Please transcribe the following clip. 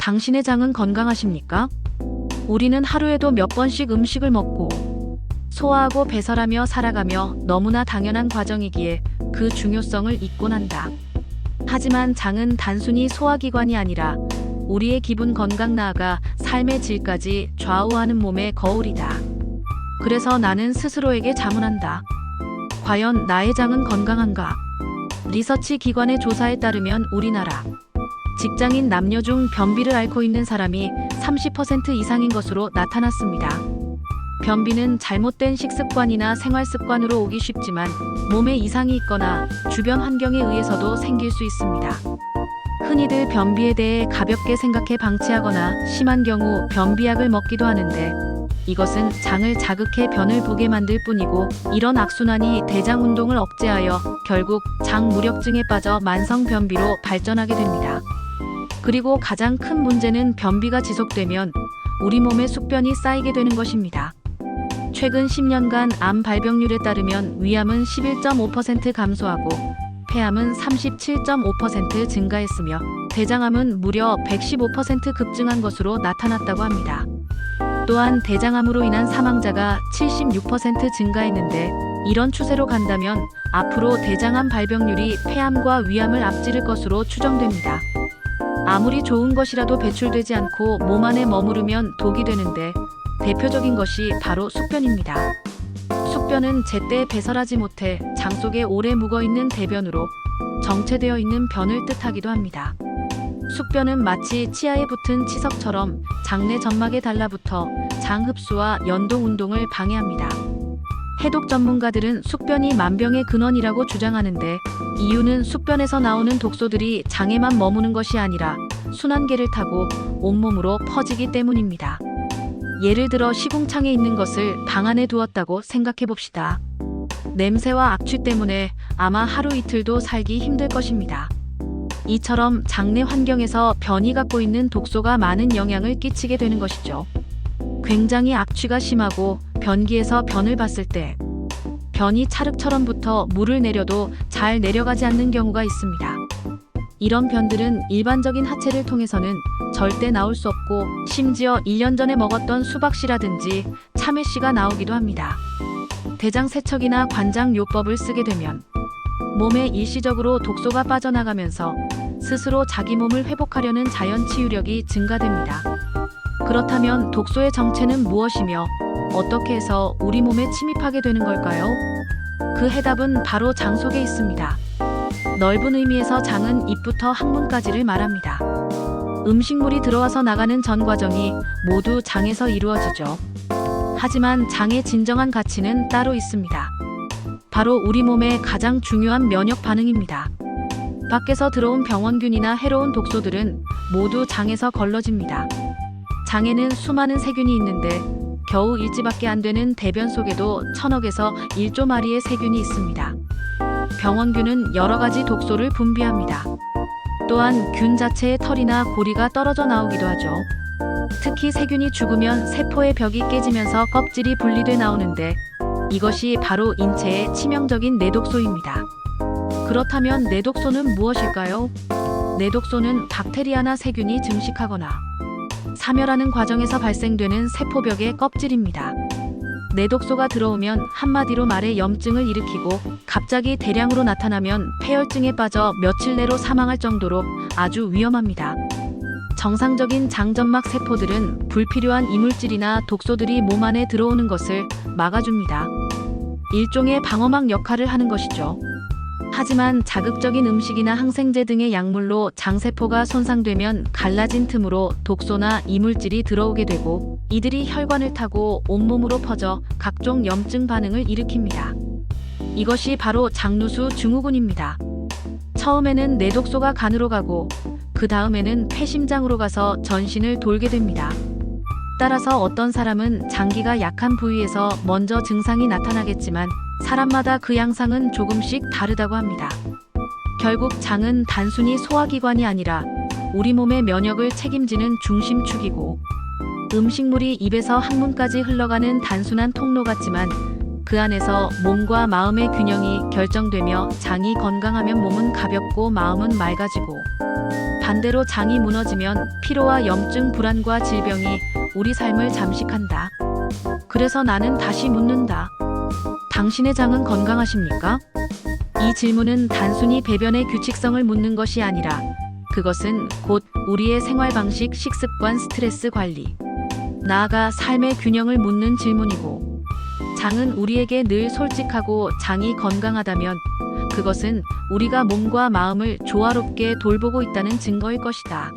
당신의 장은 건강하십니까? 우리는 하루에도 몇 번씩 음식을 먹고 소화하고 배설하며 살아가며 너무나 당연한 과정이기에 그 중요성을 잊곤 한다. 하지만 장은 단순히 소화기관이 아니라 우리의 기분 건강 나아가 삶의 질까지 좌우하는 몸의 거울이다. 그래서 나는 스스로에게 자문한다. 과연 나의 장은 건강한가? 리서치 기관의 조사에 따르면 우리나라 직장인 남녀 중 변비를 앓고 있는 사람이 30% 이상인 것으로 나타났습니다. 변비는 잘못된 식습관이나 생활습관으로 오기 쉽지만 몸에 이상이 있거나 주변 환경에 의해서도 생길 수 있습니다. 흔히들 변비에 대해 가볍게 생각해 방치하거나 심한 경우 변비약을 먹기도 하는데 이것은 장을 자극해 변을 보게 만들 뿐이고 이런 악순환이 대장 운동을 억제하여 결국 장 무력증에 빠져 만성 변비로 발전하게 됩니다. 그리고 가장 큰 문제는 변비가 지속되면 우리 몸에 숙변이 쌓이게 되는 것입니다. 최근 10년간 암 발병률에 따르면 위암은 11.5% 감소하고 폐암은 37.5% 증가했으며 대장암은 무려 115% 급증한 것으로 나타났다고 합니다. 또한 대장암으로 인한 사망자가 76% 증가했는데 이런 추세로 간다면 앞으로 대장암 발병률이 폐암과 위암을 앞지를 것으로 추정됩니다. 아무리 좋은 것이라도 배출되지 않고 몸 안에 머무르면 독이 되는데 대표적인 것이 바로 숙변입니다. 숙변은 제때 배설하지 못해 장 속에 오래 묵어있는 대변으로 정체되어 있는 변을 뜻하기도 합니다. 숙변은 마치 치아에 붙은 치석처럼 장내 점막에 달라붙어 장 흡수와 연동 운동을 방해합니다. 해독 전문가들은 숙변이 만병의 근원이라고 주장하는데 이유는 숙변에서 나오는 독소들이 장에만 머무는 것이 아니라 순환계를 타고 온몸으로 퍼지기 때문입니다. 예를 들어 시궁창에 있는 것을 방 안에 두었다고 생각해 봅시다. 냄새와 악취 때문에 아마 하루 이틀도 살기 힘들 것입니다. 이처럼 장내 환경에서 변이 갖고 있는 독소가 많은 영향을 끼치게 되는 것이죠. 굉장히 악취가 심하고 변기에서 변을 봤을 때 변이 찰흙처럼 붙어 물을 내려도 잘 내려가지 않는 경우가 있습니다. 이런 변들은 일반적인 하체를 통해서는 절대 나올 수 없고 심지어 1년 전에 먹었던 수박씨라든지 참외씨가 나오기도 합니다. 대장 세척이나 관장요법을 쓰게 되면 몸에 일시적으로 독소가 빠져나가면서 스스로 자기 몸을 회복하려는 자연 치유력이 증가됩니다. 그렇다면 독소의 정체는 무엇이며 어떻게 해서 우리 몸에 침입하게 되는 걸까요? 그 해답은 바로 장 속에 있습니다. 넓은 의미에서 장은 입부터 항문까지를 말합니다. 음식물이 들어와서 나가는 전 과정이 모두 장에서 이루어지죠. 하지만 장의 진정한 가치는 따로 있습니다. 바로 우리 몸의 가장 중요한 면역 반응입니다. 밖에서 들어온 병원균이나 해로운 독소들은 모두 장에서 걸러집니다. 장에는 수많은 세균이 있는데 겨우 일지밖에 안 되는 대변 속에도 1000억에서 1조 마리의 세균이 있습니다. 병원균은 여러 가지 독소를 분비합니다. 또한 균 자체의 털이나 고리가 떨어져 나오기도 하죠. 특히 세균이 죽으면 세포의 벽이 깨지면서 껍질이 분리돼 나오는데 이것이 바로 인체의 치명적인 내독소입니다. 그렇다면 내독소는 무엇일까요? 내독소는 박테리아나 세균이 증식하거나 사멸하는 과정에서 발생되는 세포벽의 껍질입니다. 내독소가 들어오면 한마디로 말해 염증을 일으키고 갑자기 대량으로 나타나면 폐혈증에 빠져 며칠 내로 사망할 정도로 아주 위험합니다. 정상적인 장점막 세포들은 불필요한 이물질이나 독소들이 몸 안에 들어오는 것을 막아줍니다. 일종의 방어막 역할을 하는 것이죠. 하지만 자극적인 음식이나 항생제 등의 약물로 장세포가 손상되면 갈라진 틈으로 독소나 이물질이 들어오게 되고 이들이 혈관을 타고 온몸으로 퍼져 각종 염증 반응을 일으킵니다. 이것이 바로 장누수 증후군입니다. 처음에는 내독소가 간으로 가고 그 다음에는 폐심장으로 가서 전신을 돌게 됩니다. 따라서 어떤 사람은 장기가 약한 부위에서 먼저 증상이 나타나겠지만 사람마다 그 양상은 조금씩 다르다고 합니다. 결국 장은 단순히 소화기관이 아니라 우리 몸의 면역을 책임지는 중심축이고 음식물이 입에서 항문까지 흘러가는 단순한 통로 같지만 그 안에서 몸과 마음의 균형이 결정되며 장이 건강하면 몸은 가볍고 마음은 맑아지고 반대로 장이 무너지면 피로와 염증, 불안과 질병이 우리 삶을 잠식한다. 그래서 나는 다시 묻는다. 당신의 장은 건강하십니까? 이 질문은 단순히 배변의 규칙성을 묻는 것이 아니라 그것은 곧 우리의 생활 방식, 식습관, 스트레스 관리, 나아가 삶의 균형을 묻는 질문이고, 장은 우리에게 늘 솔직하고 장이 건강하다면 그것은 우리가 몸과 마음을 조화롭게 돌보고 있다는 증거일 것이다.